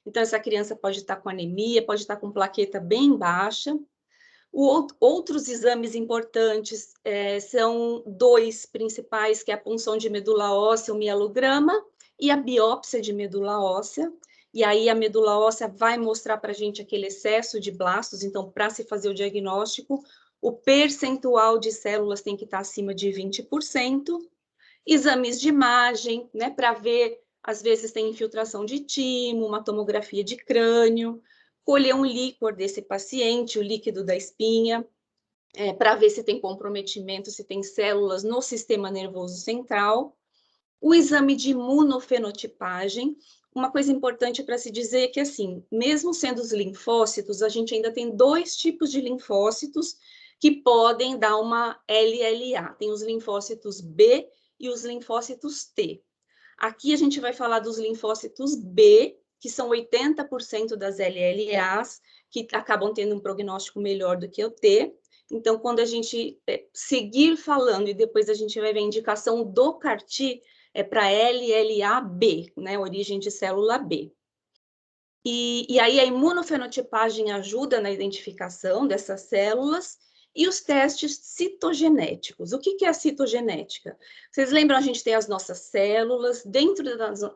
Então, essa criança pode estar com anemia, pode estar com plaqueta bem baixa. Outros exames importantes são dois principais, que é a punção de medula óssea, o mielograma, e a biópsia de medula óssea. E aí a medula óssea vai mostrar para a gente aquele excesso de blastos, então, para se fazer o diagnóstico, o percentual de células tem que estar acima de 20%. Exames de imagem, né, para ver, às vezes tem infiltração de timo, uma tomografia de crânio, colher um líquor desse paciente, o líquido da espinha, para ver se tem comprometimento, se tem células no sistema nervoso central. O exame de imunofenotipagem, uma coisa importante para se dizer é que, assim, mesmo sendo os linfócitos, a gente ainda tem dois tipos de linfócitos que podem dar uma LLA. Tem os linfócitos B e os linfócitos T. Aqui a gente vai falar dos linfócitos B, que são 80% das LLAs, que acabam tendo um prognóstico melhor do que o T. Então, quando a gente seguir falando e depois a gente vai ver a indicação do CAR-T, é para LLA-B, né, origem de célula B. E aí a imunofenotipagem ajuda na identificação dessas células e os testes citogenéticos. O que é a citogenética? Vocês lembram, a gente tem as nossas células, dentro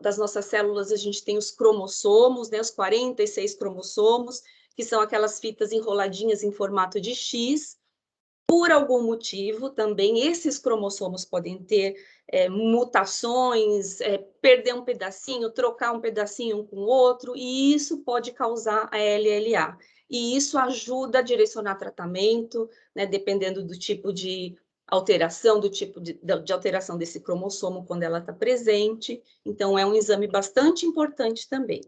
das nossas células a gente tem os cromossomos, né, os 46 cromossomos, que são aquelas fitas enroladinhas em formato de X. Por algum motivo, também, esses cromossomos podem ter mutações, perder um pedacinho, trocar um pedacinho um com o outro, e isso pode causar a LLA. E isso ajuda a direcionar tratamento, né, dependendo do tipo de alteração, do tipo de alteração desse cromossomo quando ela está presente. Então, é um exame bastante importante também.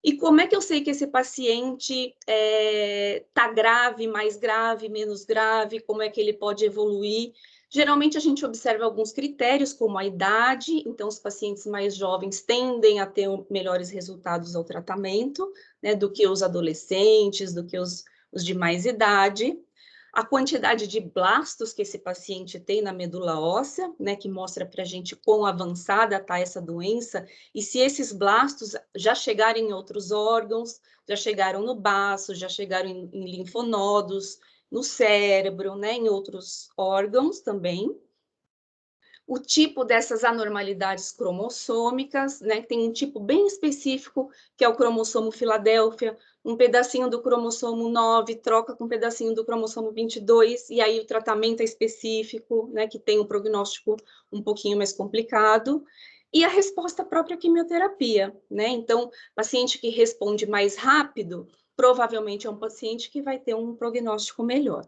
E como é que eu sei que esse paciente está grave, mais grave, menos grave? Como é que ele pode evoluir? Geralmente, a gente observa alguns critérios, como a idade. Então, os pacientes mais jovens tendem a ter melhores resultados ao tratamento, né, do que os adolescentes, do que os de mais idade. A quantidade de blastos que esse paciente tem na medula óssea, né, que mostra para a gente quão avançada está essa doença, e se esses blastos já chegaram em outros órgãos, já chegaram no baço, já chegaram em linfonodos, no cérebro, né, em outros órgãos também. O tipo dessas anormalidades cromossômicas, né, tem um tipo bem específico, que é o cromossomo Filadélfia, um pedacinho do cromossomo 9 troca com um pedacinho do cromossomo 22, e aí o tratamento é específico, né, que tem um prognóstico um pouquinho mais complicado, e a resposta própria à quimioterapia, né, então, paciente que responde mais rápido, provavelmente é um paciente que vai ter um prognóstico melhor.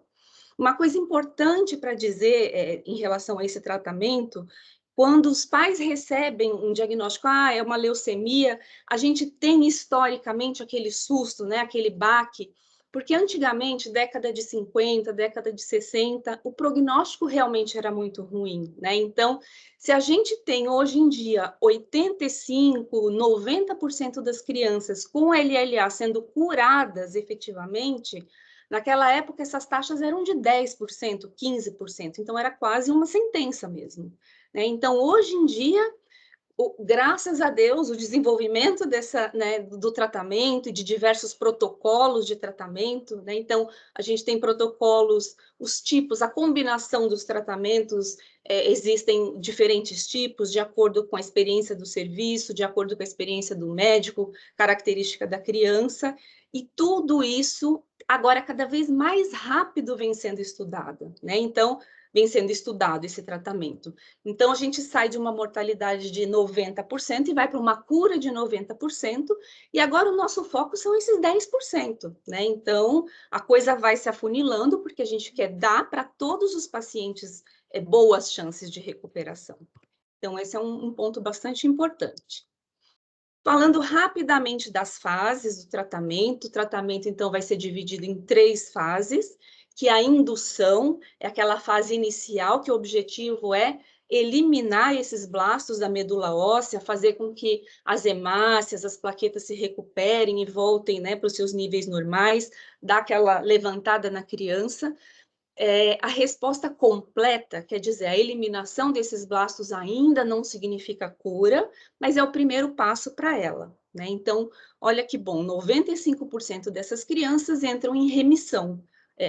Uma coisa importante para dizer em relação a esse tratamento, quando os pais recebem um diagnóstico, é uma leucemia, a gente tem historicamente aquele susto, né, aquele baque, porque antigamente, década de 50, década de 60, o prognóstico realmente era muito ruim, né? Então, se a gente tem hoje em dia 85, 90% das crianças com LLA sendo curadas efetivamente, naquela época, essas taxas eram de 10%, 15%, então era quase uma sentença mesmo, né? Então, hoje em dia, graças a Deus, o desenvolvimento do tratamento e de diversos protocolos de tratamento, né? Então, a gente tem protocolos, os tipos, a combinação dos tratamentos, existem diferentes tipos, de acordo com a experiência do serviço, de acordo com a experiência do médico, característica da criança, e tudo isso agora cada vez mais rápido vem sendo estudado, né? Então, vem sendo estudado esse tratamento. Então, a gente sai de uma mortalidade de 90% e vai para uma cura de 90%, e agora o nosso foco são esses 10%, né? Então, a coisa vai se afunilando, porque a gente quer dar para todos os pacientes boas chances de recuperação. Então, esse é um ponto bastante importante. Falando rapidamente das fases do tratamento, o tratamento, então, vai ser dividido em 3 fases, que a indução é aquela fase inicial, que o objetivo é eliminar esses blastos da medula óssea, fazer com que as hemácias, as plaquetas se recuperem e voltem, né, para os seus níveis normais, dar aquela levantada na criança. A resposta completa, quer dizer, a eliminação desses blastos ainda não significa cura, mas é o primeiro passo para ela, né? Então, olha que bom, 95% dessas crianças entram em remissão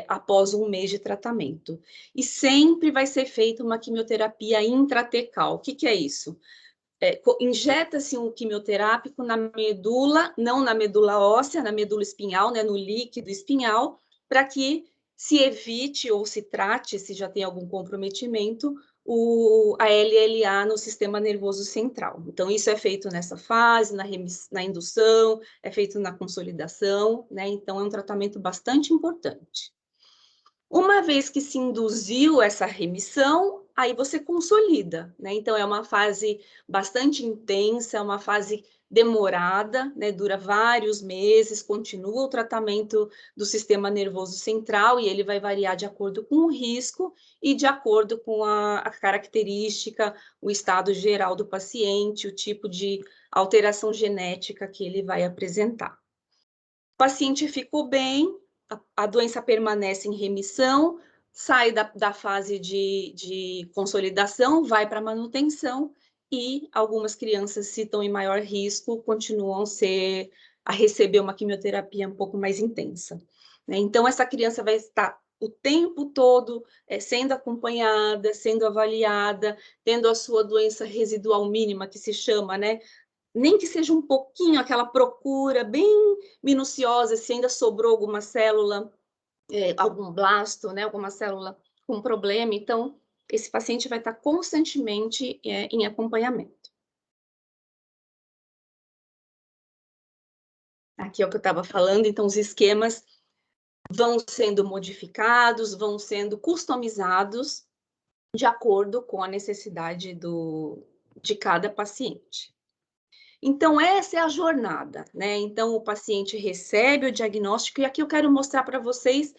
após 1 mês de tratamento. E sempre vai ser feita uma quimioterapia intratecal. O que que é isso? Injeta-se um quimioterápico na medula, não na medula óssea, na medula espinhal, né, no líquido espinhal, para que se evite ou se trate, se já tem algum comprometimento, a LLA no sistema nervoso central. Então, isso é feito nessa fase, na indução, é feito na consolidação, né? Então, é um tratamento bastante importante. Uma vez que se induziu essa remissão, aí você consolida, né? Então, é uma fase bastante intensa, é uma fase demorada, né? Dura vários meses, continua o tratamento do sistema nervoso central e ele vai variar de acordo com o risco e de acordo com a característica, o estado geral do paciente, o tipo de alteração genética que ele vai apresentar. O paciente ficou bem, a doença permanece em remissão, sai da fase de consolidação, vai para manutenção, e algumas crianças, se estão em maior risco, continuam a receber uma quimioterapia um pouco mais intensa, né? Então, essa criança vai estar o tempo todo sendo acompanhada, sendo avaliada, tendo a sua doença residual mínima, que se chama, né? Nem que seja um pouquinho, aquela procura bem minuciosa, se ainda sobrou alguma célula, algum blasto, né, alguma célula com problema. Então, esse paciente vai estar constantemente em acompanhamento. Aqui é o que eu estava falando, então os esquemas vão sendo modificados, vão sendo customizados de acordo com a necessidade de cada paciente. Então, essa é a jornada, né? Então, o paciente recebe o diagnóstico, e aqui eu quero mostrar para vocês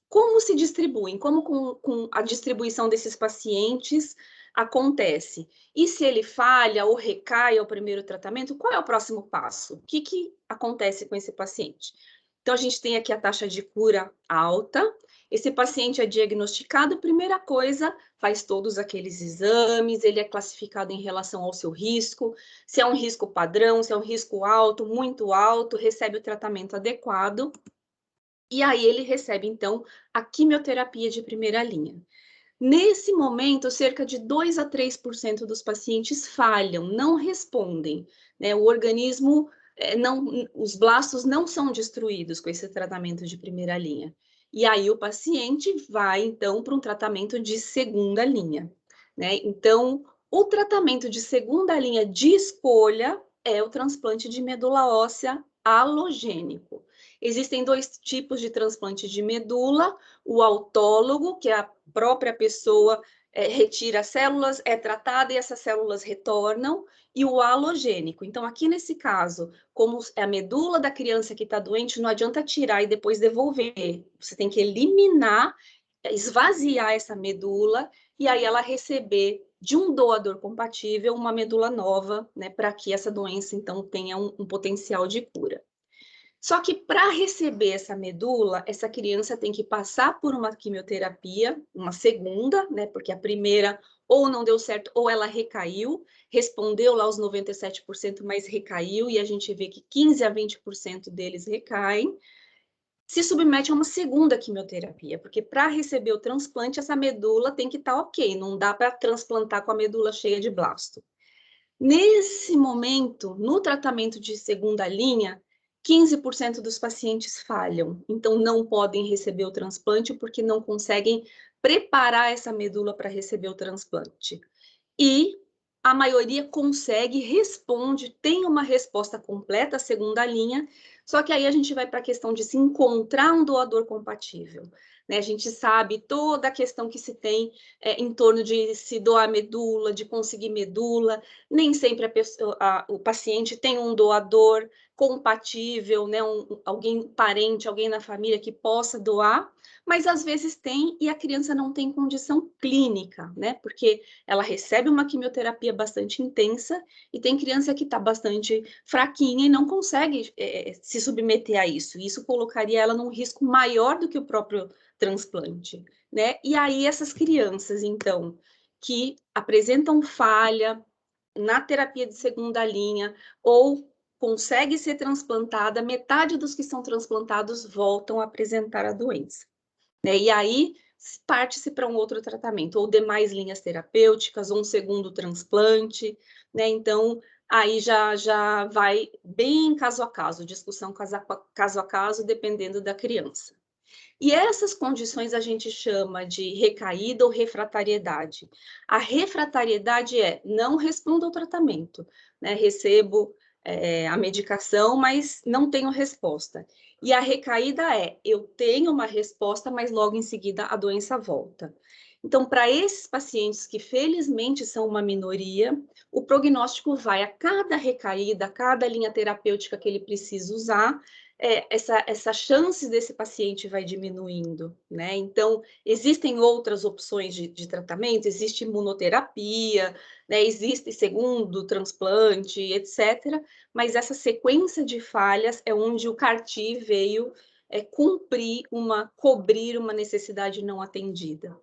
como se distribuem, como com a distribuição desses pacientes acontece. E se ele falha ou recai ao primeiro tratamento, qual é o próximo passo? O que acontece com esse paciente? Então, a gente tem aqui a taxa de cura alta. Esse paciente é diagnosticado, primeira coisa, faz todos aqueles exames, ele é classificado em relação ao seu risco, se é um risco padrão, se é um risco alto, muito alto, recebe o tratamento adequado, e aí ele recebe, então, a quimioterapia de primeira linha. Nesse momento, cerca de 2 a 3% dos pacientes falham, não respondem, né? O organismo, os blastos não são destruídos com esse tratamento de primeira linha. E aí o paciente vai, então, para um tratamento de segunda linha, né? Então, o tratamento de segunda linha de escolha é o transplante de medula óssea alogênico. Existem 2 tipos de transplante de medula: o autólogo, que é a própria pessoa retira células, é tratada e essas células retornam, e o alogênico. Então, aqui nesse caso, como é a medula da criança que está doente, não adianta tirar e depois devolver. Você tem que eliminar, esvaziar essa medula, e aí ela receber de um doador compatível uma medula nova, né, para que essa doença, então, tenha um potencial de cura. Só que para receber essa medula, essa criança tem que passar por uma quimioterapia, uma segunda, né? Porque a primeira ou não deu certo, ou ela recaiu, respondeu lá os 97%, mas recaiu, e a gente vê que 15 a 20% deles recaem. Se submete a uma segunda quimioterapia, porque para receber o transplante, essa medula tem que estar ok, não dá para transplantar com a medula cheia de blasto. Nesse momento, no tratamento de segunda linha, 15% dos pacientes falham, então não podem receber o transplante porque não conseguem preparar essa medula para receber o transplante. E a maioria consegue, responde, tem uma resposta completa à segunda linha, só que aí a gente vai para a questão de se encontrar um doador compatível, né? A gente sabe toda a questão que se tem em torno de se doar medula, de conseguir medula, nem sempre o paciente tem um doador compatível, né? Alguém parente, alguém na família que possa doar, mas às vezes tem e a criança não tem condição clínica, né? Porque ela recebe uma quimioterapia bastante intensa e tem criança que está bastante fraquinha e não consegue se submeter a isso. Isso colocaria ela num risco maior do que o próprio transplante, né? E aí essas crianças, então, que apresentam falha na terapia de segunda linha ou consegue ser transplantada, metade dos que são transplantados voltam a apresentar a doença, né? E aí parte-se para um outro tratamento, ou demais linhas terapêuticas, ou um segundo transplante, né? Então, aí já vai bem caso a caso, discussão caso a caso, dependendo da criança. E essas condições a gente chama de recaída ou refratariedade. A refratariedade é não respondo ao tratamento, né? Recebo a medicação, mas não tenho resposta. E a recaída é eu tenho uma resposta, mas logo em seguida a doença volta. Então, para esses pacientes que felizmente são uma minoria, o prognóstico vai a cada recaída, a cada linha terapêutica que ele precisa usar, essa chance desse paciente vai diminuindo, né? Então, existem outras opções de tratamento, existe imunoterapia, né? Existe segundo transplante, etc. Mas essa sequência de falhas é onde o CAR-T veio cobrir uma necessidade não atendida.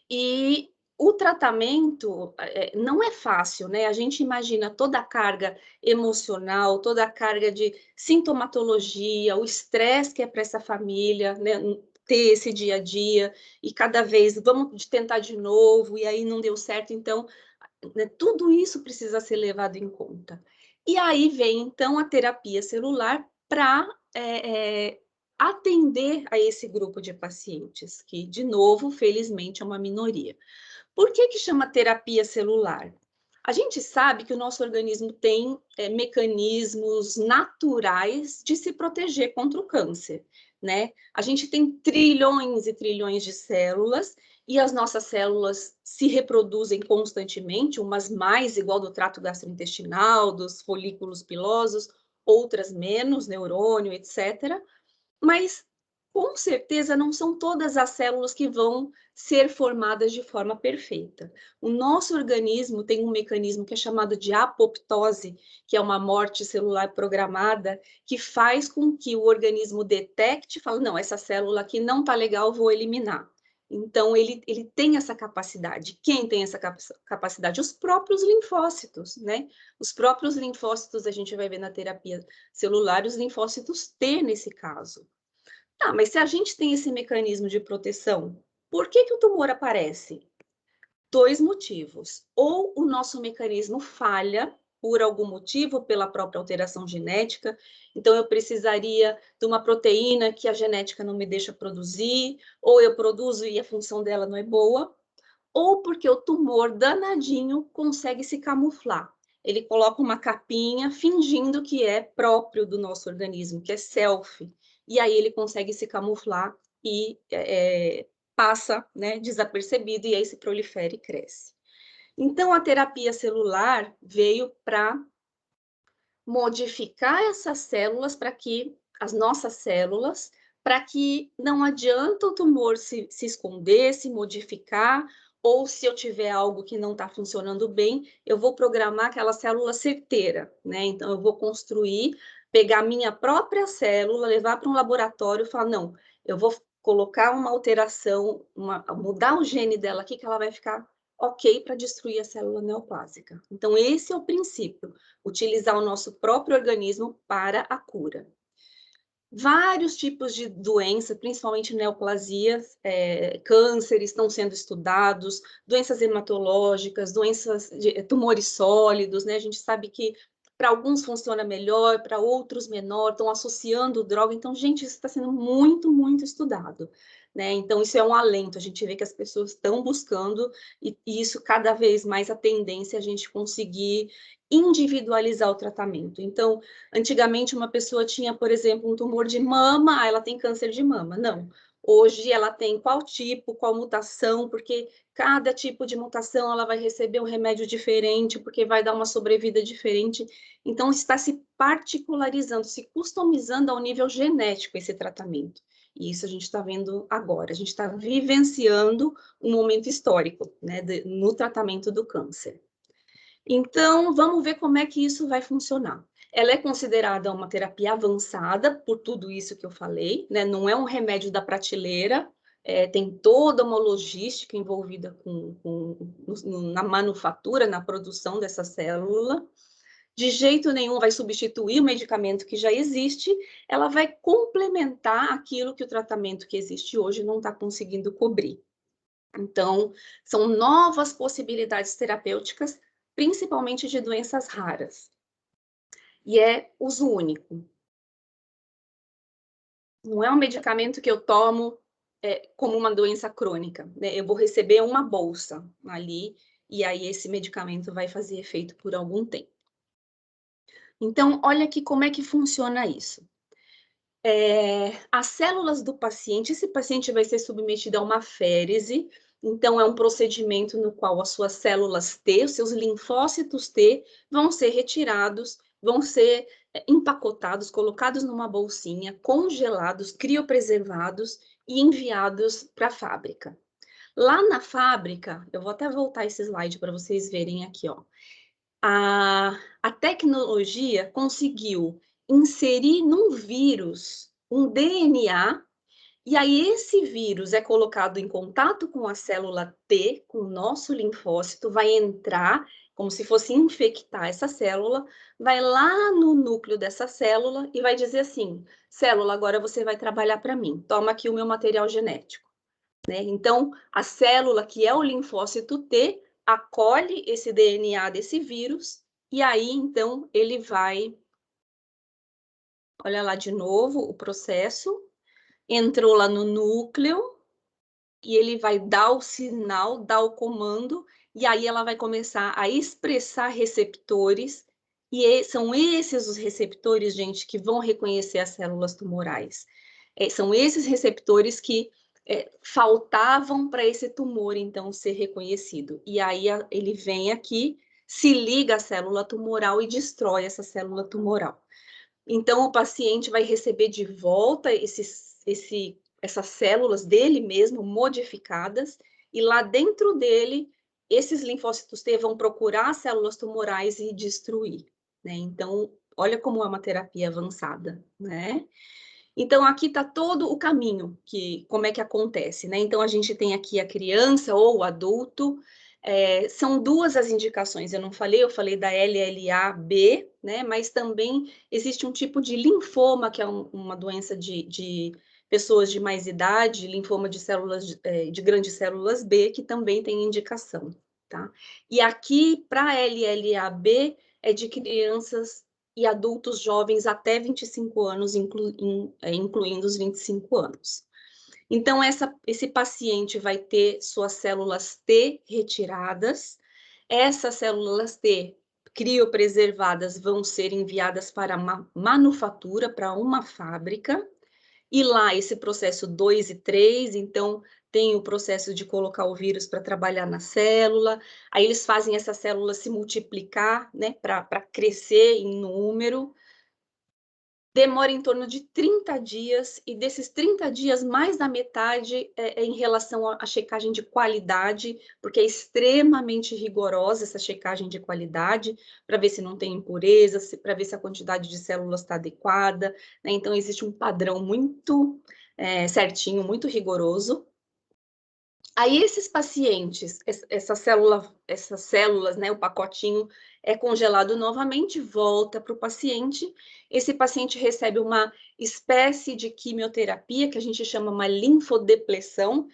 E o tratamento não é fácil, né? A gente imagina toda a carga emocional, toda a carga de sintomatologia, o estresse que é para essa família, né? Ter esse dia a dia, e cada vez vamos tentar de novo, e aí não deu certo, então, né, tudo isso precisa ser levado em conta. E aí vem, então, a terapia celular para atender a esse grupo de pacientes, que, de novo, felizmente, é uma minoria. Por que chama terapia celular? A gente sabe que o nosso organismo tem mecanismos naturais de se proteger contra o câncer, né? A gente tem trilhões e trilhões de células e as nossas células se reproduzem constantemente, umas mais, igual do trato gastrointestinal, dos folículos pilosos, outras menos, neurônio, etc. Mas, com certeza, não são todas as células que vão ser formadas de forma perfeita. O nosso organismo tem um mecanismo que é chamado de apoptose, que é uma morte celular programada, que faz com que o organismo detecte e fale, não, essa célula aqui não está legal, vou eliminar. Então, ele tem essa capacidade. Quem tem essa capacidade? Os próprios linfócitos, né? Os próprios linfócitos, a gente vai ver na terapia celular, os linfócitos T nesse caso. Tá, mas se a gente tem esse mecanismo de proteção, por que o tumor aparece? Dois motivos. Ou o nosso mecanismo falha por algum motivo, pela própria alteração genética, então eu precisaria de uma proteína que a genética não me deixa produzir, ou eu produzo e a função dela não é boa, ou porque o tumor danadinho consegue se camuflar. Ele coloca uma capinha fingindo que é próprio do nosso organismo, que é self, e aí ele consegue se camuflar e passa, né, desapercebido, e aí se prolifera e cresce. Então, a terapia celular veio para modificar essas células para que, as nossas células, para que não adianta o tumor se esconder, se modificar, ou se eu tiver algo que não está funcionando bem, eu vou programar aquela célula certeira, né? Então, eu vou construir, pegar minha própria célula, levar para um laboratório e falar, não, eu vou colocar uma alteração, mudar o gene dela aqui, que ela vai ficar ok para destruir a célula neoplásica. Então, esse é o princípio, utilizar o nosso próprio organismo para a cura. Vários tipos de doença, principalmente neoplasias, cânceres estão sendo estudados, doenças hematológicas, doenças de tumores sólidos, né? A gente sabe que para alguns funciona melhor, para outros menor, estão associando droga. Então, gente, isso está sendo muito, muito estudado, né? Então, isso é um alento. A gente vê que as pessoas estão buscando, e isso cada vez mais a tendência é a gente conseguir individualizar o tratamento. Então, antigamente uma pessoa tinha, por exemplo, um tumor de mama, ela tem câncer de mama. Não. Hoje ela tem qual tipo, qual mutação, porque cada tipo de mutação ela vai receber um remédio diferente, porque vai dar uma sobrevida diferente. Então, está se particularizando, se customizando ao nível genético esse tratamento. E isso a gente está vendo agora. A gente está vivenciando um momento histórico, né, no tratamento do câncer. Então, vamos ver como é que isso vai funcionar. Ela é considerada uma terapia avançada, por tudo isso que eu falei, né? Não é um remédio da prateleira, tem toda uma logística envolvida na manufatura, na produção dessa célula, de jeito nenhum vai substituir o medicamento que já existe, ela vai complementar aquilo que o tratamento que existe hoje não está conseguindo cobrir. Então, são novas possibilidades terapêuticas, principalmente de doenças raras. E é uso único. Não é um medicamento que eu tomo como uma doença crônica, né? Eu vou receber uma bolsa ali, e aí esse medicamento vai fazer efeito por algum tempo. Então, olha aqui como é que funciona isso. As células do paciente, esse paciente vai ser submetido a uma férise, então é um procedimento no qual as suas células T, os seus linfócitos T, vão ser retirados, vão ser empacotados, colocados numa bolsinha, congelados, criopreservados e enviados para a fábrica. Lá na fábrica, eu vou até voltar esse slide para vocês verem aqui, ó. A tecnologia conseguiu inserir num vírus um DNA, e aí esse vírus é colocado em contato com a célula T, com o nosso linfócito, vai entrar, como se fosse infectar essa célula, vai lá no núcleo dessa célula e vai dizer assim: célula, agora você vai trabalhar para mim, toma aqui o meu material genético. Né? Então, a célula, que é o linfócito T, acolhe esse DNA desse vírus, e aí, então, ele vai... Olha lá de novo o processo. Entrou lá no núcleo, e ele vai dar o sinal, dar o comando, e aí ela vai começar a expressar receptores, e são esses os receptores, gente, que vão reconhecer as células tumorais. São esses receptores que faltavam para esse tumor, então, ser reconhecido. E aí ele vem aqui, se liga à célula tumoral e destrói essa célula tumoral. Então, o paciente vai receber de volta essas células dele mesmo, modificadas, e lá dentro dele, esses linfócitos T vão procurar as células tumorais e destruir, né? Então, olha como é uma terapia avançada, né? Então, aqui está todo o caminho, como é que acontece, né? Então, a gente tem aqui a criança ou o adulto, são duas as indicações, eu falei da LLA-B, né? Mas também existe um tipo de linfoma, que é uma doença de pessoas de mais idade, linfoma de células, de grandes células B, que também tem indicação, tá? E aqui, para LLA-B, é de crianças e adultos jovens até 25 anos, incluindo os 25 anos. Então, esse paciente vai ter suas células T retiradas, essas células T criopreservadas vão ser enviadas para uma manufatura, para uma fábrica, e lá esse processo 2 e 3, então tem o processo de colocar o vírus para trabalhar na célula, aí eles fazem essa célula se multiplicar, né, para crescer em número, demora em torno de 30 dias, e desses 30 dias, mais da metade é em relação à checagem de qualidade, porque é extremamente rigorosa essa checagem de qualidade, para ver se não tem impurezas, para ver se a quantidade de células está adequada, né? Então, existe um padrão muito certinho, muito rigoroso. Aí, esses pacientes, essas células, né, o pacotinho é congelado novamente, volta para o paciente. Esse paciente recebe uma espécie de quimioterapia, que a gente chama uma linfodepressão,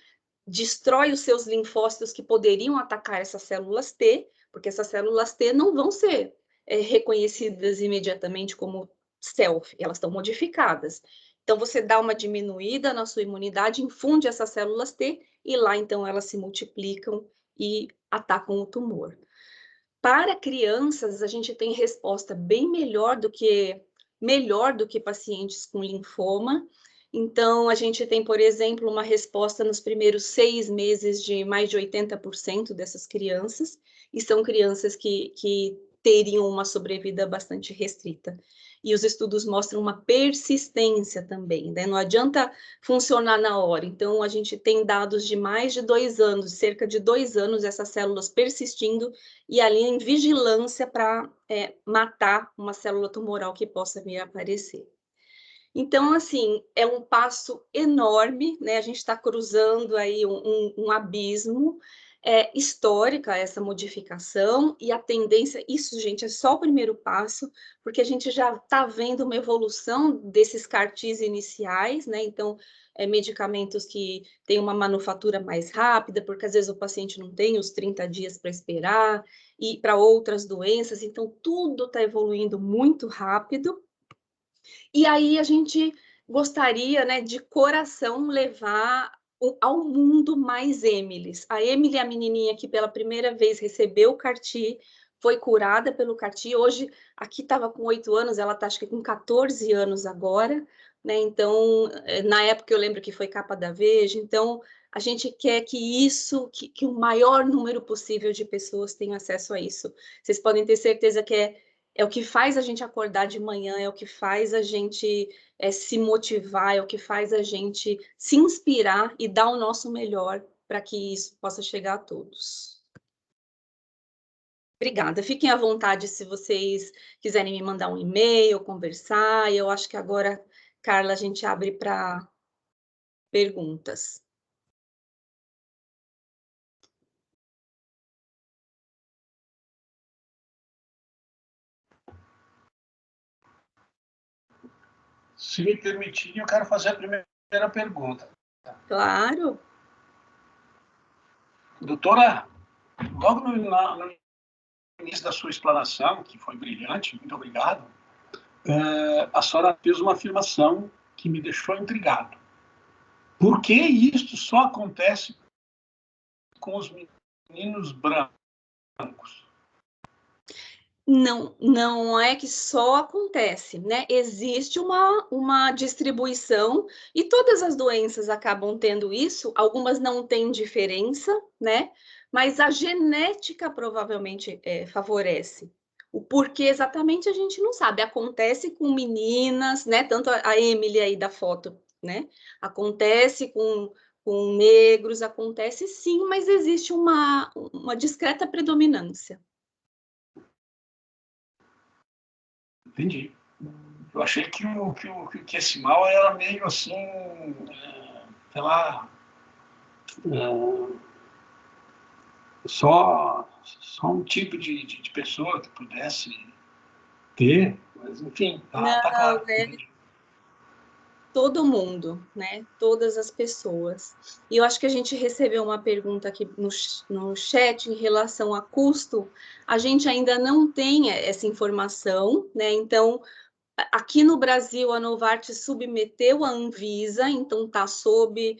destrói os seus linfócitos que poderiam atacar essas células T, porque essas células T não vão ser reconhecidas imediatamente como self, elas estão modificadas. Então, você dá uma diminuída na sua imunidade, infunde essas células T, e lá, então, elas se multiplicam e atacam o tumor. Para crianças, a gente tem resposta bem melhor do que pacientes com linfoma. Então, a gente tem, por exemplo, uma resposta nos primeiros 6 meses de mais de 80% dessas crianças, e são crianças que teriam uma sobrevida bastante restrita. E os estudos mostram uma persistência também, né? Não adianta funcionar na hora. Então, a gente tem dados de mais de 2 anos, cerca de 2 anos, essas células persistindo e ali em vigilância para matar uma célula tumoral que possa vir a aparecer. Então, assim, é um passo enorme, né? A gente está cruzando aí um abismo. É histórica essa modificação e a tendência, isso, gente, é só o primeiro passo, porque a gente já está vendo uma evolução desses CAR-Ts iniciais, né? Então, medicamentos que têm uma manufatura mais rápida, porque às vezes o paciente não tem os 30 dias para esperar, e para outras doenças, então tudo está evoluindo muito rápido. E aí a gente gostaria, né, de coração levar ao mundo mais Emilys. A Emily é a menininha que pela primeira vez recebeu o CAR-T, foi curada pelo CAR-T, hoje aqui estava com 8 anos, ela está acho que com 14 anos agora, né? Então, na época eu lembro que foi capa da Veja, então a gente quer que isso, que o maior número possível de pessoas tenham acesso a isso. Vocês podem ter certeza que é o que faz a gente acordar de manhã, é o que faz a gente se motivar, é o que faz a gente se inspirar e dar o nosso melhor para que isso possa chegar a todos. Obrigada. Fiquem à vontade se vocês quiserem me mandar um e-mail, conversar. Eu acho que agora, Carla, a gente abre para perguntas. Se me permitir, eu quero fazer a primeira pergunta. Claro. Doutora, logo no início da sua explanação, que foi brilhante, muito obrigado, a senhora fez uma afirmação que me deixou intrigado. Por que isto só acontece com os meninos brancos? Não é que só acontece, né? Existe uma distribuição e todas as doenças acabam tendo isso, algumas não têm diferença, né? Mas a genética provavelmente favorece. O porquê exatamente a gente não sabe. Acontece com meninas, né? Tanto a Emily aí da foto, né? Acontece com negros, acontece sim, mas existe uma discreta predominância. Entendi. Eu achei que esse mal era meio assim, sei lá, só um tipo de pessoa que pudesse ter, mas enfim, tá claro. Todo mundo, né? Todas as pessoas. E eu acho que a gente recebeu uma pergunta aqui no chat em relação a custo. A gente ainda não tem essa informação, né? Então, aqui no Brasil, a Novartis submeteu à Anvisa, então está sob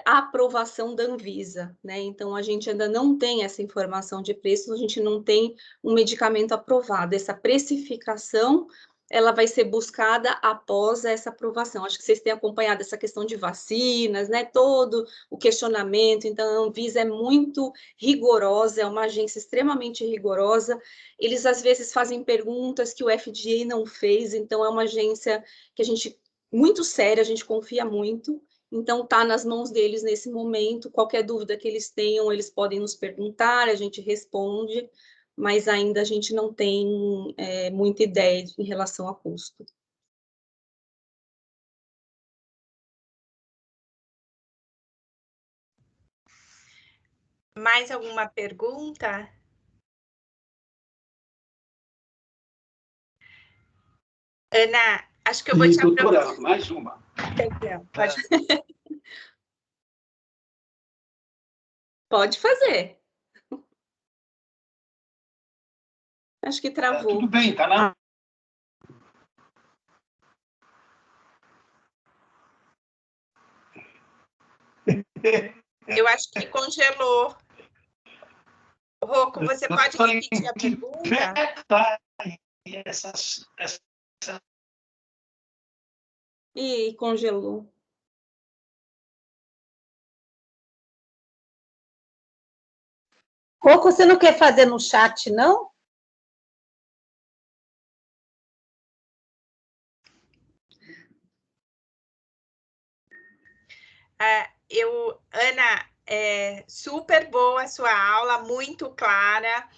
a aprovação da Anvisa, né? Então, a gente ainda não tem essa informação de preço, a gente não tem um medicamento aprovado. Essa precificação, ela vai ser buscada após essa aprovação. Acho que vocês têm acompanhado essa questão de vacinas, né? Todo o questionamento. Então, a Anvisa é muito rigorosa, é uma agência extremamente rigorosa. Eles, às vezes, fazem perguntas que o FDA não fez, então é uma agência que a gente, muito séria, a gente confia muito, então está nas mãos deles nesse momento, qualquer dúvida que eles tenham, eles podem nos perguntar, a gente responde, mas ainda a gente não tem muita ideia em relação a custo. Mais alguma pergunta? Ana, acho que eu vou te doutora, mais uma. Pode. Pode fazer. Acho que travou. Tudo bem, tá na... Eu acho que congelou. Rocco, você pode repetir a pergunta? Ih, congelou. Rocco, você não quer fazer no chat, não? Ana, super boa a sua aula, muito clara.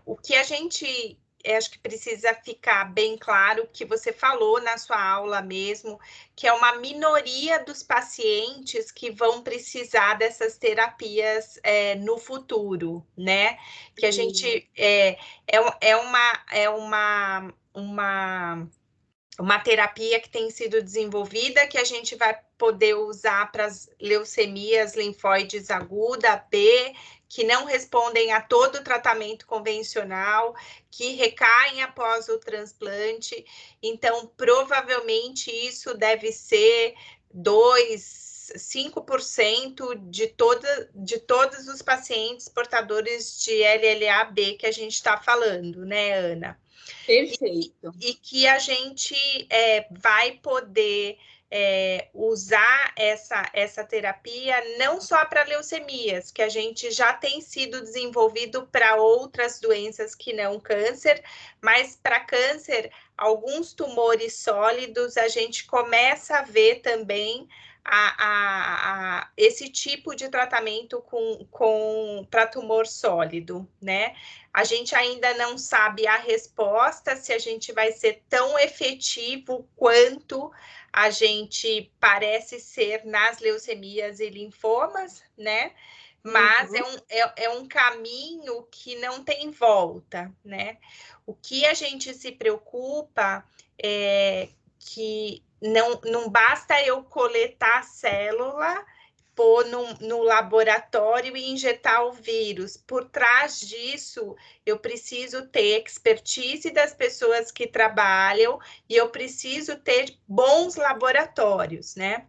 O que a gente acho que precisa ficar bem claro que você falou na sua aula mesmo, que é uma minoria dos pacientes que vão precisar dessas terapias no futuro, né? Que a gente uma terapia que tem sido desenvolvida, que a gente vai poder usar para as leucemias linfóides aguda, B, que não respondem a todo o tratamento convencional, que recaem após o transplante. Então, provavelmente, isso deve ser 5% de todos os pacientes portadores de LLA-B que a gente está falando, né, Ana? Perfeito. E que a gente vai poder usar essa terapia não só para leucemias, que a gente já tem sido desenvolvido para outras doenças que não câncer, mas para câncer, alguns tumores sólidos, a gente começa a ver também esse tipo de tratamento para tumor sólido, né? A gente ainda não sabe a resposta, se a gente vai ser tão efetivo quanto a gente parece ser nas leucemias e linfomas, né? Mas é um caminho que não tem volta, né? O que a gente se preocupa é que não basta eu coletar a célula, pôr no laboratório e injetar o vírus. Por trás disso, eu preciso ter expertise das pessoas que trabalham e eu preciso ter bons laboratórios, né?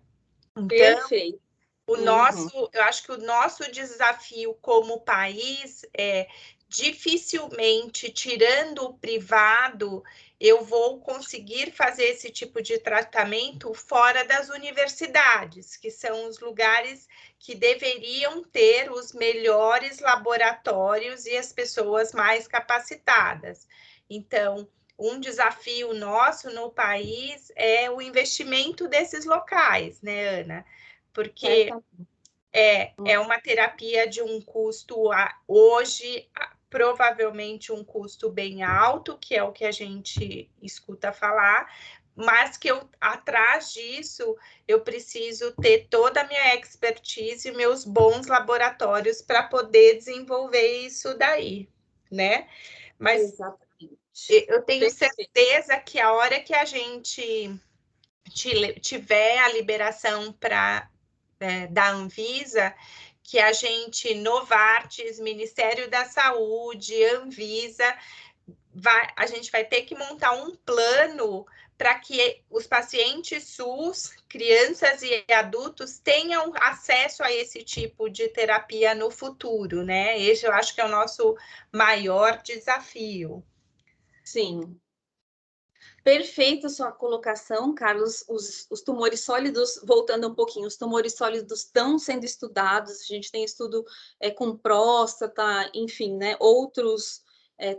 Então, perfeito. eu acho que o nosso desafio como país é dificilmente, tirando o privado, eu vou conseguir fazer esse tipo de tratamento fora das universidades, que são os lugares que deveriam ter os melhores laboratórios e as pessoas mais capacitadas. Então, um desafio nosso no país é o investimento desses locais, né, Ana? Porque é uma terapia de um custo, hoje, provavelmente um custo bem alto, que é o que a gente escuta falar, mas que atrás disso, eu preciso ter toda a minha expertise e meus bons laboratórios para poder desenvolver isso daí, né? Mas exatamente. eu tenho certeza que a hora que a gente tiver a liberação da Anvisa, que a gente, Novartis, Ministério da Saúde, Anvisa, a gente vai ter que montar um plano para que os pacientes SUS, crianças e adultos, tenham acesso a esse tipo de terapia no futuro, né? Esse eu acho que é o nosso maior desafio. Sim. Perfeita sua colocação, Carlos. Os tumores sólidos, voltando um pouquinho, os tumores sólidos estão sendo estudados, a gente tem estudo com próstata, enfim, né, outros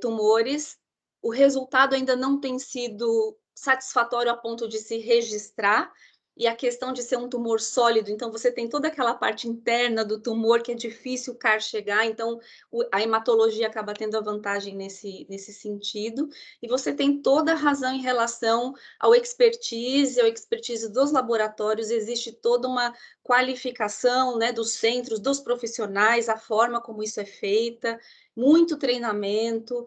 tumores. O resultado ainda não tem sido satisfatório a ponto de se registrar, e a questão de ser um tumor sólido, então você tem toda aquela parte interna do tumor que é difícil o CAR chegar, então a hematologia acaba tendo a vantagem nesse sentido, e você tem toda a razão em relação ao expertise dos laboratórios, existe toda uma qualificação, né, dos centros, dos profissionais, a forma como isso é feita, muito treinamento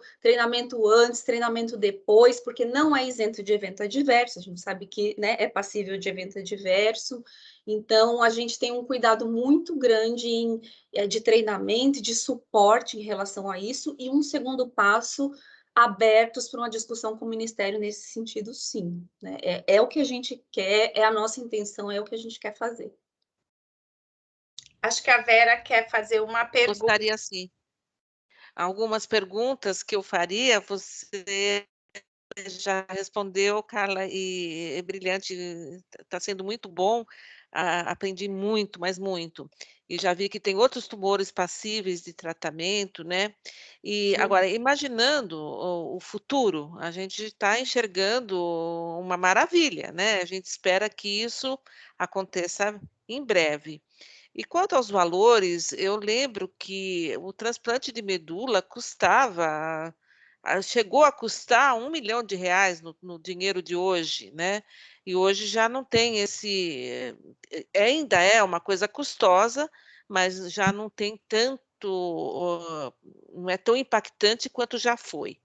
antes, treinamento depois, porque não é isento de evento adverso, a gente sabe que, né, é passível de evento adverso, então a gente tem um cuidado muito grande de treinamento, de suporte em relação a isso, e um segundo passo, abertos para uma discussão com o Ministério nesse sentido, sim. Né? É o que a gente quer, é a nossa intenção, é o que a gente quer fazer. Acho que a Vera quer fazer uma pergunta. Gostaria, sim. Algumas perguntas que eu faria, você já respondeu, Carla, e é brilhante, está sendo muito bom, aprendi muito, mas muito. E já vi que tem outros tumores passíveis de tratamento, né? E agora, imaginando o futuro, a gente está enxergando uma maravilha, né? A gente espera que isso aconteça em breve. E quanto aos valores, eu lembro que o transplante de medula custava chegou a custar R$ 1 milhão no dinheiro de hoje, né? E hoje já não tem esse... Ainda é uma coisa custosa, mas já não tem tanto... não é tão impactante quanto já foi.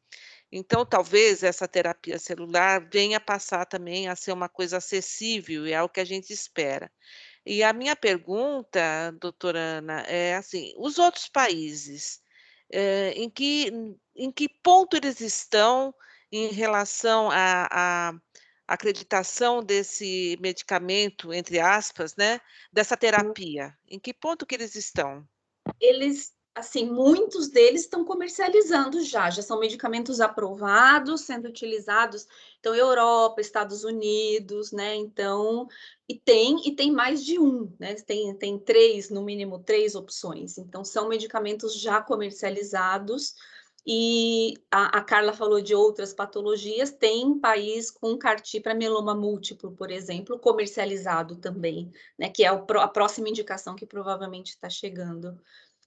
Então, talvez essa terapia celular venha passar também a ser uma coisa acessível, e é o que a gente espera. E a minha pergunta, doutora Ana, é assim, os outros países, em que ponto eles estão em relação à acreditação desse medicamento, entre aspas, né, dessa terapia? Em que ponto que eles estão? Eles, assim, muitos deles estão comercializando já são medicamentos aprovados, sendo utilizados, então, Europa, Estados Unidos, né, então, e tem mais de um, né, tem três, no mínimo, 3 opções, então, são medicamentos já comercializados, e a Carla falou de outras patologias, tem país com CAR-T para mieloma múltiplo, por exemplo, comercializado também, né, que é a próxima indicação que provavelmente está chegando.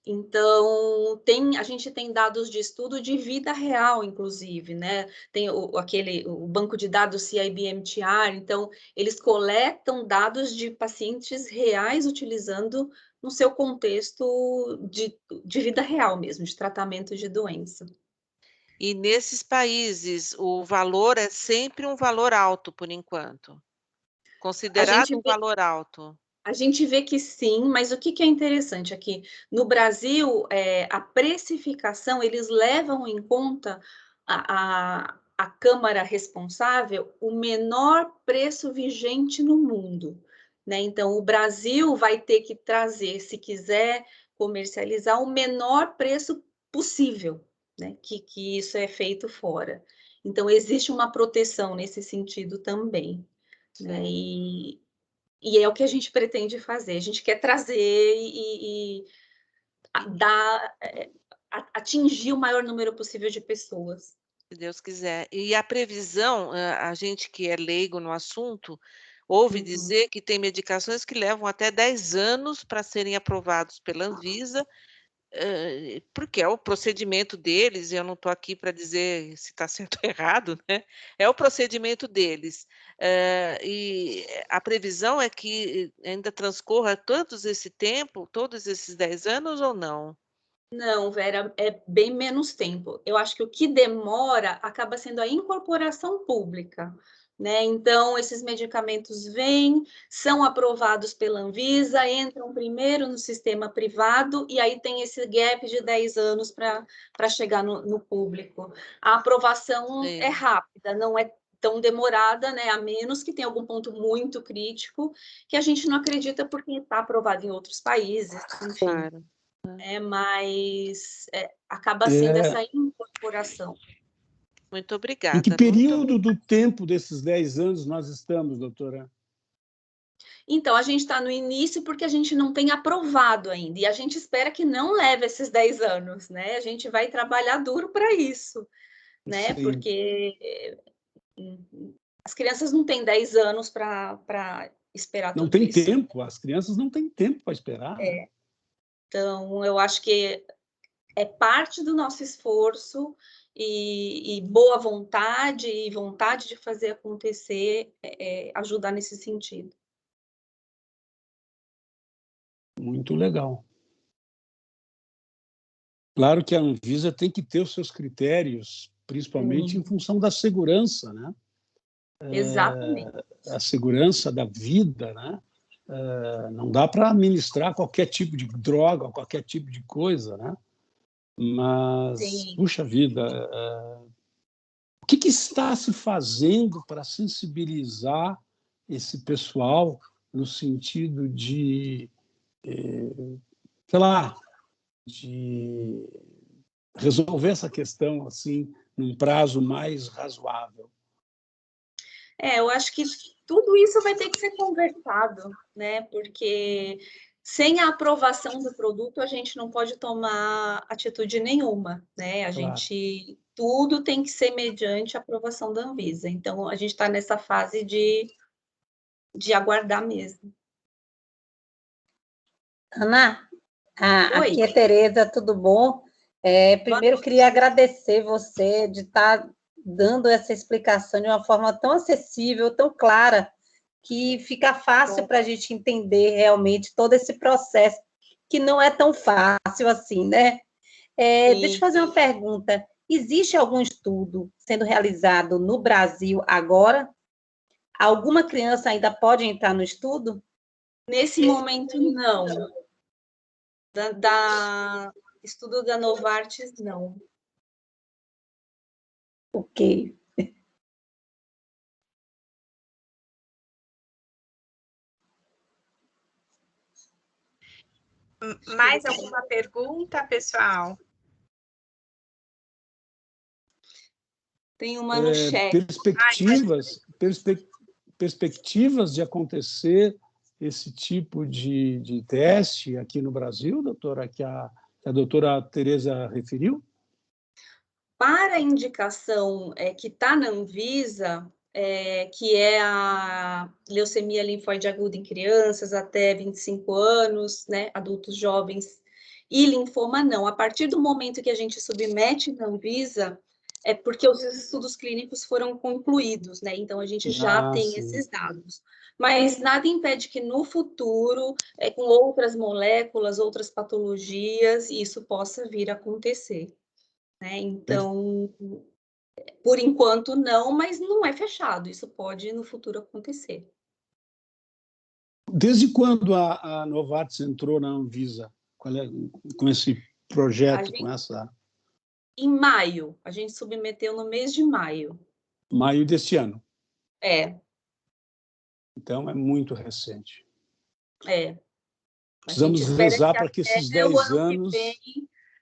Então, a gente tem dados de estudo de vida real, inclusive, né? Tem o banco de dados CIBMTR, então, eles coletam dados de pacientes reais utilizando no seu contexto de vida real mesmo, de tratamento de doença. E nesses países, o valor é sempre um valor alto, por enquanto. Considerado um valor alto. A gente vê que sim, mas o que é interessante aqui? No Brasil, a precificação, eles levam em conta a Câmara responsável o menor preço vigente no mundo, né? Então, o Brasil vai ter que trazer, se quiser comercializar, o menor preço possível, né? Que isso é feito fora. Então, existe uma proteção nesse sentido também, né? E é o que a gente pretende fazer. A gente quer trazer e atingir o maior número possível de pessoas. Se Deus quiser. E a previsão, a gente que é leigo no assunto, ouve dizer que tem medicações que levam até 10 anos para serem aprovados pela Anvisa, porque é o procedimento deles, e eu não estou aqui para dizer se está certo ou errado, né? É o procedimento deles. E a previsão é que ainda transcorra todos esse tempo, todos esses 10 anos ou não? Não, Vera, é bem menos tempo. Eu acho que o que demora acaba sendo a incorporação pública, né? Então, esses medicamentos vêm, são aprovados pela Anvisa, entram primeiro no sistema privado, e aí tem esse gap de 10 anos para chegar no público. A aprovação é rápida, não é tão demorada, né? A menos que tenha algum ponto muito crítico que a gente não acredita porque está aprovado em outros países, enfim. Claro. Mas acaba sendo essa incorporação. Muito obrigada. Em que período do tempo desses 10 anos nós estamos, doutora? Então, a gente está no início porque a gente não tem aprovado ainda, e a gente espera que não leve esses 10 anos, né? A gente vai trabalhar duro para isso, né? Sim. Porque as crianças não têm 10 anos para esperar não tudo isso. Não tem tempo, as crianças não têm tempo para esperar. Né? Então, eu acho que é parte do nosso esforço e boa vontade e vontade de fazer acontecer, ajudar nesse sentido. Muito legal. Claro que a Anvisa tem que ter os seus critérios, principalmente em função da segurança, né? Exatamente. A segurança da vida, né? Não dá para administrar qualquer tipo de droga, qualquer tipo de coisa, né? Mas, sim, puxa vida, o que está se fazendo para sensibilizar esse pessoal no sentido de, sei lá, de resolver essa questão assim num prazo mais razoável? Eu acho que tudo isso vai ter que ser conversado, né? Porque sem a aprovação do produto, a gente não pode tomar atitude nenhuma, né? Tudo tem que ser mediante a aprovação da Anvisa. Então, a gente está nessa fase de aguardar mesmo. Ana, aqui é Tereza, tudo bom? Primeiro, queria agradecer você de estar dando essa explicação de uma forma tão acessível, tão clara, que fica fácil para a gente entender realmente todo esse processo, que não é tão fácil assim, né? Deixa eu fazer uma pergunta. Existe algum estudo sendo realizado no Brasil agora? Alguma criança ainda pode entrar no estudo? Nesse momento, não. Estudo da Novartis, não. Ok. Mais alguma pergunta, pessoal? Tem uma no chat. Perspectivas de acontecer esse tipo de teste aqui no Brasil, doutora, que a doutora Tereza referiu? Para a indicação que está na Anvisa, que é a leucemia linfóide aguda em crianças até 25 anos, né, adultos jovens, e linfoma não. A partir do momento que a gente submete na Anvisa, é porque os estudos clínicos foram concluídos, né? Então, a gente já tem esses dados. Mas nada impede que no futuro, com outras moléculas, outras patologias, isso possa vir a acontecer. Né? Então, por enquanto não, mas não é fechado. Isso pode no futuro acontecer. Desde quando a Novartis entrou na Anvisa? Com esse projeto, com essa? Em maio. A gente submeteu no mês de maio. Maio deste ano. Então, é muito recente. Precisamos rezar para que esses 10 anos...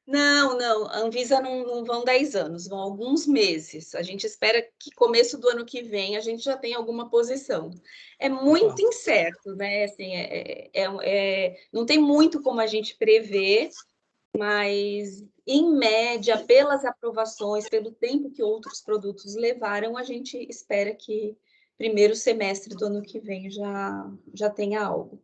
Não, a Anvisa não vão 10 anos, vão alguns meses. A gente espera que começo do ano que vem a gente já tenha alguma posição. É muito incerto, né? Assim, não tem muito como a gente prever, mas, em média, pelas aprovações, pelo tempo que outros produtos levaram, a gente espera que primeiro semestre do ano que vem já tenha algo.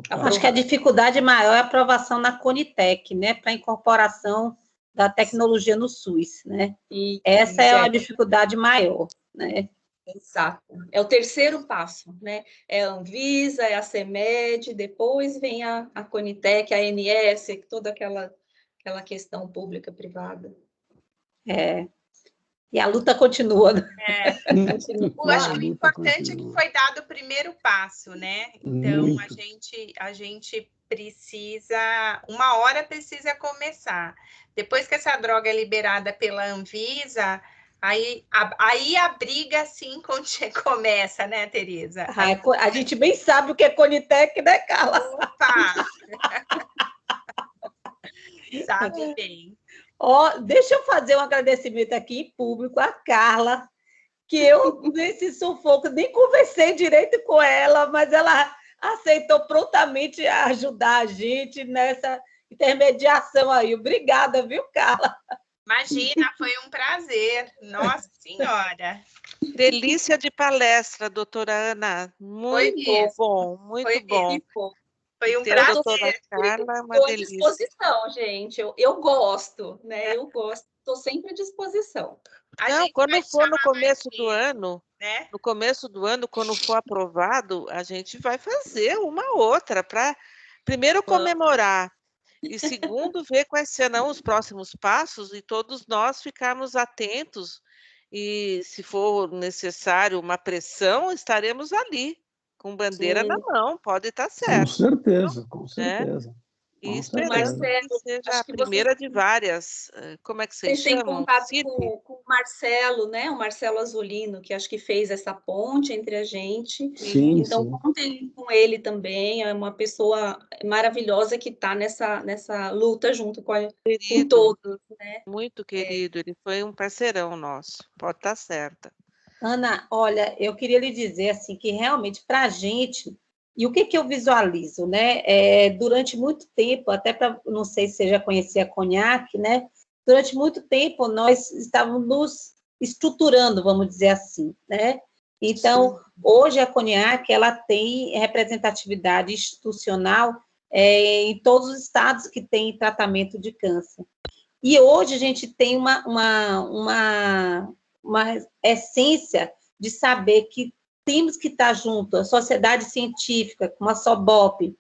Acho que a dificuldade maior é a aprovação na Conitec, né, para a incorporação da tecnologia no SUS, né? Essa é a dificuldade maior, né? Exato. É o terceiro passo, né? É a Anvisa, é a CEMED, depois vem a Conitec, a ANS, toda aquela questão pública-privada. E a luta continua. Eu acho que o importante é que foi dado o primeiro passo, né? Então, a gente precisa... Uma hora precisa começar. Depois que essa droga é liberada pela Anvisa, aí a briga, sim, começa, né, Tereza? A gente bem sabe o que é Conitec, né, Carla? Opa! Sabe bem. Deixa eu fazer um agradecimento aqui em público à Carla, que eu, nesse sufoco, nem conversei direito com ela, mas ela aceitou prontamente ajudar a gente nessa intermediação aí. Obrigada, viu, Carla? Imagina, foi um prazer. Nossa Senhora. Delícia de palestra, doutora Ana. Muito bom, muito bom. Foi um prazer. Doutora Carla, uma Estou à delícia. disposição, gente. Eu gosto, né? Eu gosto. Estou sempre à disposição. Não, quando for no começo do ano, né? No começo do ano, quando for aprovado, a gente vai fazer uma outra para, primeiro, comemorar e, segundo, ver quais serão os próximos passos e todos nós ficarmos atentos e, se for necessário uma pressão, estaremos ali, com bandeira na mão, pode estar certo. Com certeza, com certeza. E esperando que seja a primeira de várias. Como é que vocês chamam? Vocês têm contato com o Marcelo, né? O Marcelo Azulino, que acho que fez essa ponte entre a gente. Sim, então, contem com ele também. É uma pessoa maravilhosa que está nessa luta junto com todos. Né? Muito querido. Ele foi um parceirão nosso. Pode estar certa. Ana, olha, eu queria lhe dizer assim, que realmente, para a gente... E o que eu visualizo, né? Durante muito tempo, até para, não sei se você já conhecia a Cognac, né? Durante muito tempo, nós estávamos nos estruturando, vamos dizer assim, né? Então, hoje a Cognac, ela tem representatividade institucional em todos os estados que têm tratamento de câncer. E hoje a gente tem uma essência de saber que temos que estar junto, a sociedade científica, como a SOBOP,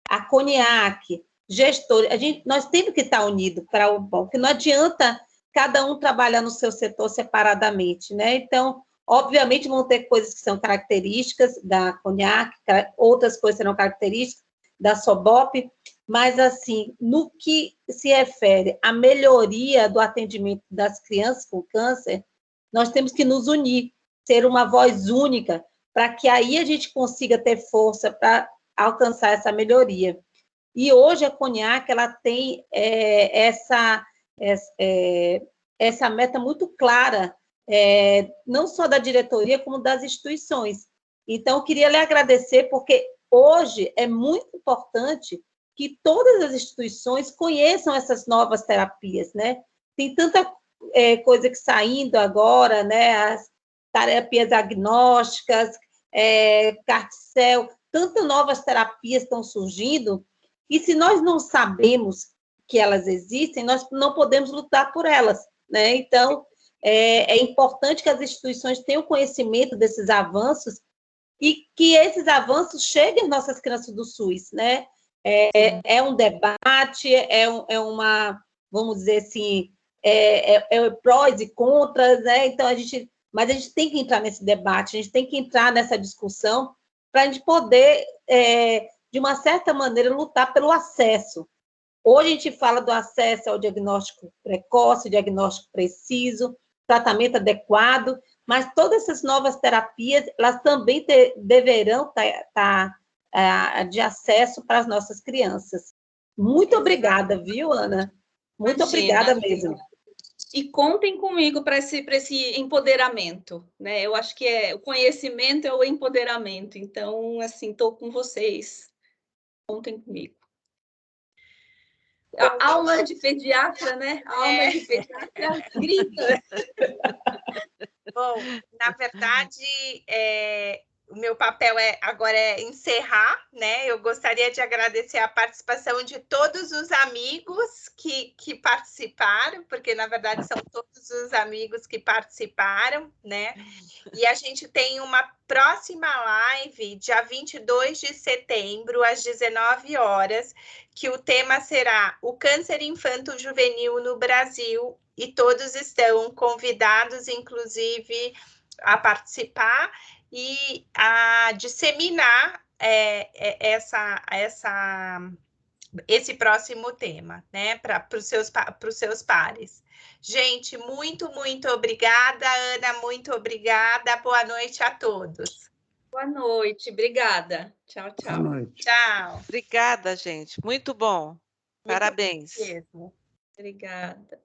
a CONIAC, gestores, nós temos que estar unidos para o bom, porque não adianta cada um trabalhar no seu setor separadamente, né? Então, obviamente, vão ter coisas que são características da CONIAC, outras coisas serão características da SOBOP, mas, assim, no que se refere à melhoria do atendimento das crianças com câncer, nós temos que nos unir, ser uma voz única, para que aí a gente consiga ter força para alcançar essa melhoria. E hoje a CONIAC, ela tem essa meta muito clara, não só da diretoria, como das instituições. Então, eu queria lhe agradecer, porque hoje é muito importante que todas as instituições conheçam essas novas terapias, né? Tem tanta coisa que saindo agora, né? As terapias agnósticas, CARTICEL, tantas novas terapias estão surgindo, e se nós não sabemos que elas existem, nós não podemos lutar por elas, né? Então, é importante que as instituições tenham conhecimento desses avanços e que esses avanços cheguem às nossas crianças do SUS, né? É um debate, vamos dizer assim, prós e contras, né? Então, mas a gente tem que entrar nesse debate, a gente tem que entrar nessa discussão para a gente poder, de uma certa maneira, lutar pelo acesso. Hoje a gente fala do acesso ao diagnóstico precoce, diagnóstico preciso, tratamento adequado, mas todas essas novas terapias, elas também deverão estar de acesso para as nossas crianças. Muito obrigada, viu, Ana? Muito obrigada mesmo. E contem comigo para esse empoderamento, né? Eu acho que o conhecimento é o empoderamento. Então, assim, estou com vocês. Contem comigo. A alma de pediatra, né? A alma de pediatra grita. Bom, na verdade, o meu papel agora é encerrar, né? Eu gostaria de agradecer a participação de todos os amigos que participaram, porque, na verdade, são todos os amigos que participaram, né? E a gente tem uma próxima live, dia 22 de setembro, às 19 horas, que o tema será o câncer infanto-juvenil no Brasil, e todos estão convidados, inclusive, a participar e a disseminar esse próximo tema, né, para os seus pares. Gente, muito, muito obrigada, Ana, muito obrigada. Boa noite a todos. Boa noite, obrigada. Tchau, tchau. Boa noite. Tchau. Obrigada, gente. Muito bom. Parabéns. Muito mesmo. Obrigada.